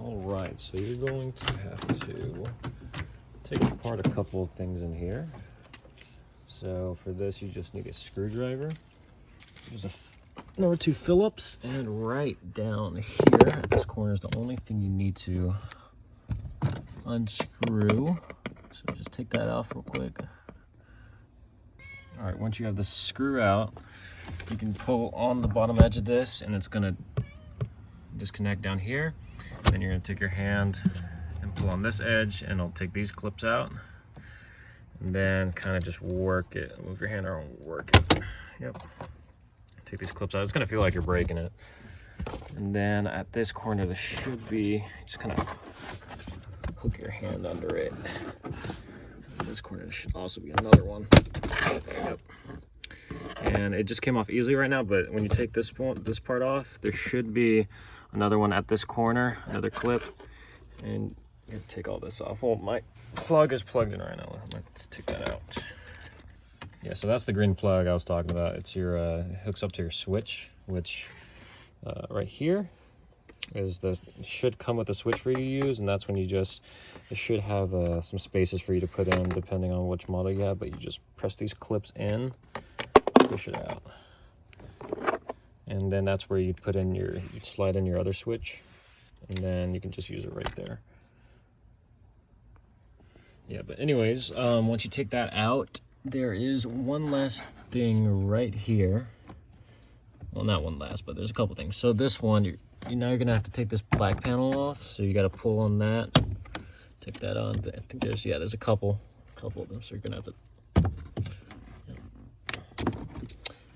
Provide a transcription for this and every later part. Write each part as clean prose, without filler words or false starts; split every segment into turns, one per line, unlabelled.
All right, so you're going to have to take apart a couple of things in here. So for this, you just need a screwdriver. There's a number 2 Phillips, and right down here at this corner is the only thing you need to unscrew. So just take that off real quick. All right, once you have the screw out, you can pull on the bottom edge of this, and it's gonna disconnect down here. Then you're gonna take your hand and pull on this edge, and it'll take these clips out. And then kind of just work it. Move your hand around, work it. Yep. Take these clips out. It's gonna feel like you're breaking it. And then at this corner, there should be, just kind of hook your hand under it. This corner should also be another one. Yep. And it just came off easily right now, but when you take this part off, there should be another one at this corner, another clip, and you take all this off. Well, my plug is plugged in right now. Let's take that out. Yeah, so that's the green plug I was talking about. It's your it hooks up to your switch, which right here is should come with a switch for you to use, and that's when you just, it should have some spaces for you to put in depending on which model you have, but you just press these clips in, push it out, and then that's where you put in you slide in your other switch, and then you can just use it right there. Yeah, but anyways, once you take that out, there is one last thing right here. Well, not one last, but there's a couple things. So this one, now you're gonna have to take this black panel off. So you got to pull on that, take that on. I think there's a couple of them. So you're gonna have to.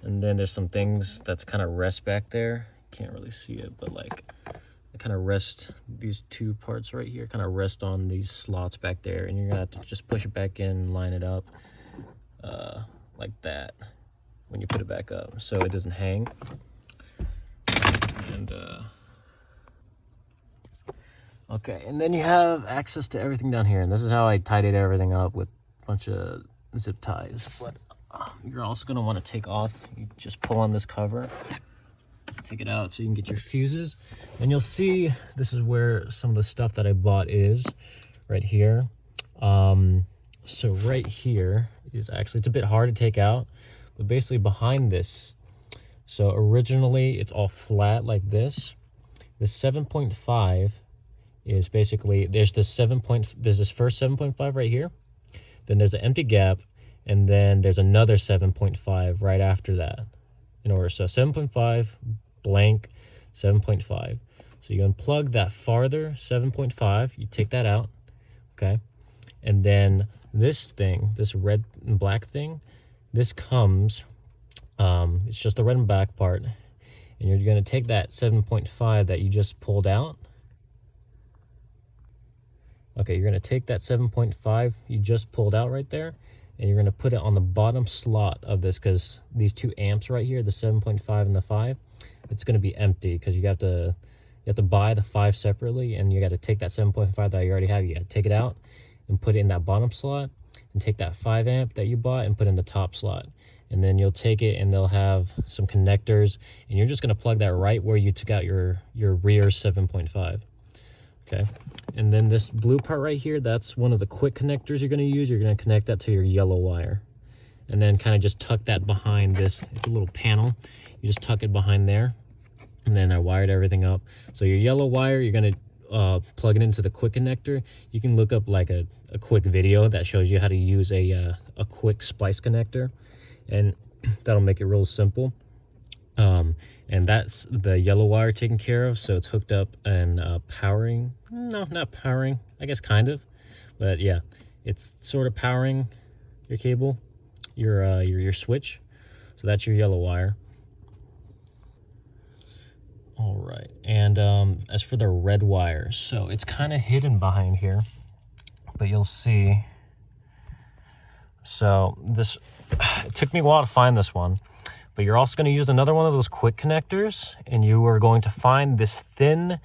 And then there's some things that's kind of rest back there. Can't really see it, but like it kind of rest, these two parts right here kind of rest on these slots back there, and you're gonna have to just push it back in and line it up like that when you put it back up so it doesn't hang. And okay, and then you have access to everything down here, and this is how I tidied everything up with a bunch of zip ties. But you're also going to want to take off, you just pull on this cover, take it out so you can get your fuses, and you'll see this is where some of the stuff that I bought is right here. So right here is actually, it's a bit hard to take out, but basically behind this, so originally it's all flat like this. The 7.5 is basically, there's this first 7.5 right here, then there's an empty gap, and then there's another 7.5 right after that in order. So 7.5 blank 7.5. So you unplug that farther 7.5, you take that out, okay? And then this thing, this red and black thing, this comes, it's just the red and black part, and you're going to take that 7.5 that you just pulled out. Okay, you're going to take that 7.5 you just pulled out right there, and you're going to put it on the bottom slot of this, because these 2 amps right here, the 7.5 and the 5, it's going to be empty because you have to buy the 5 separately, and you got to take that 7.5 that you already have, you got to take it out and put it in that bottom slot, and take that 5 amp that you bought and put in the top slot. And then you'll take it, and they'll have some connectors, and you're just going to plug that right where you took out your rear 7.5. Okay, and then this blue part right here, that's one of the quick connectors you're going to use. You're going to connect that to your yellow wire, and then kind of just tuck that behind this. It's a little panel, you just tuck it behind there, and then I wired everything up. So your yellow wire, you're going to plug it into the quick connector. You can look up like a quick video that shows you how to use a quick splice connector, and that'll make it real simple. And that's the yellow wire taken care of, so it's hooked up and powering, no, not powering, I guess kind of, but yeah, it's sort of powering your cable, your switch. So that's your yellow wire. All right, and as for the red wire, so it's kind of hidden behind here, but you'll see. So this, it took me a while to find this one, but you're also going to use another one of those quick connectors, and you are going to find this thin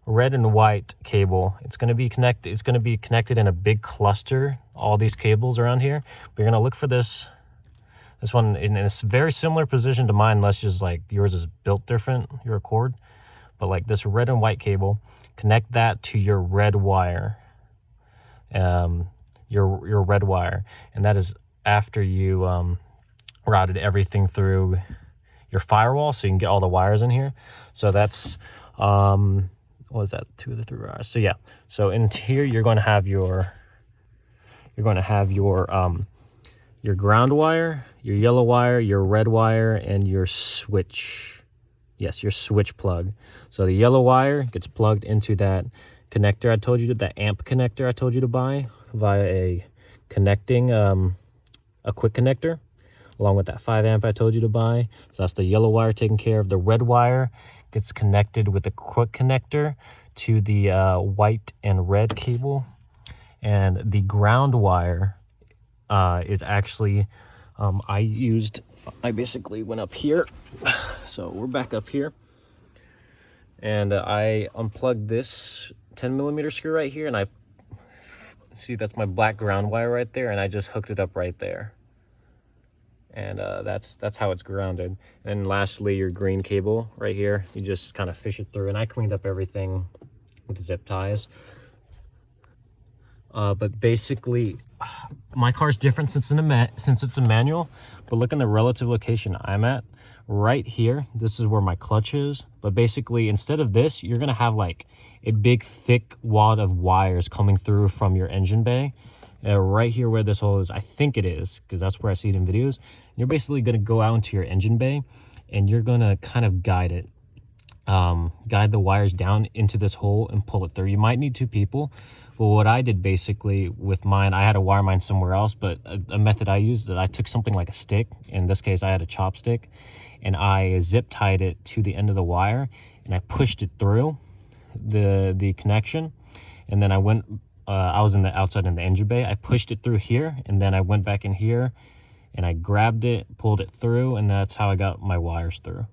red and white cable. It's going to be connected in a big cluster, all these cables around here. But you're going to look for this one in a very similar position to mine, unless just like yours is built different, your cord. but like this red and white cable, connect that to your red wire, your red wire, and that is after you routed everything through your firewall, so you can get all the wires in here. So that's what was that, 2 of the 3 wires? So yeah, so in here you're going to have your ground wire, your yellow wire, your red wire, and your switch. Yes, your switch plug. So the yellow wire gets plugged into that connector I told you, that amp connector I told you to buy via a connecting, a quick connector, along with that 5 amp I told you to buy. So that's the yellow wire taken care of. The red wire gets connected with a quick connector to the white and red cable. And the ground wire is actually, I basically went up here. So we're back up here. And I unplugged this 10mm screw right here, and I see that's my black ground wire right there, and I just hooked it up right there. And that's how it's grounded. And lastly, your green cable right here, you just kind of fish it through, and I cleaned up everything with zip ties. But basically, my car's different since it's a manual, but look in the relative location I'm at right here. This is where my clutch is. But basically, instead of this, you're gonna have like a big thick wad of wires coming through from your engine bay. Right here where this hole is, I think it is, because that's where I see it in videos. You're basically gonna go out into your engine bay, and you're gonna kind of guide it. Guide the wires down into this hole and pull it through. You might need 2 people, but what I did basically with mine, I had to wire mine somewhere else, but a method I used, that I took something like a stick, in this case I had a chopstick, and I zip tied it to the end of the wire, and I pushed it through the connection, and then I went, I was in the outside in the engine bay, I pushed it through here, and then I went back in here, and I grabbed it, pulled it through, and that's how I got my wires through.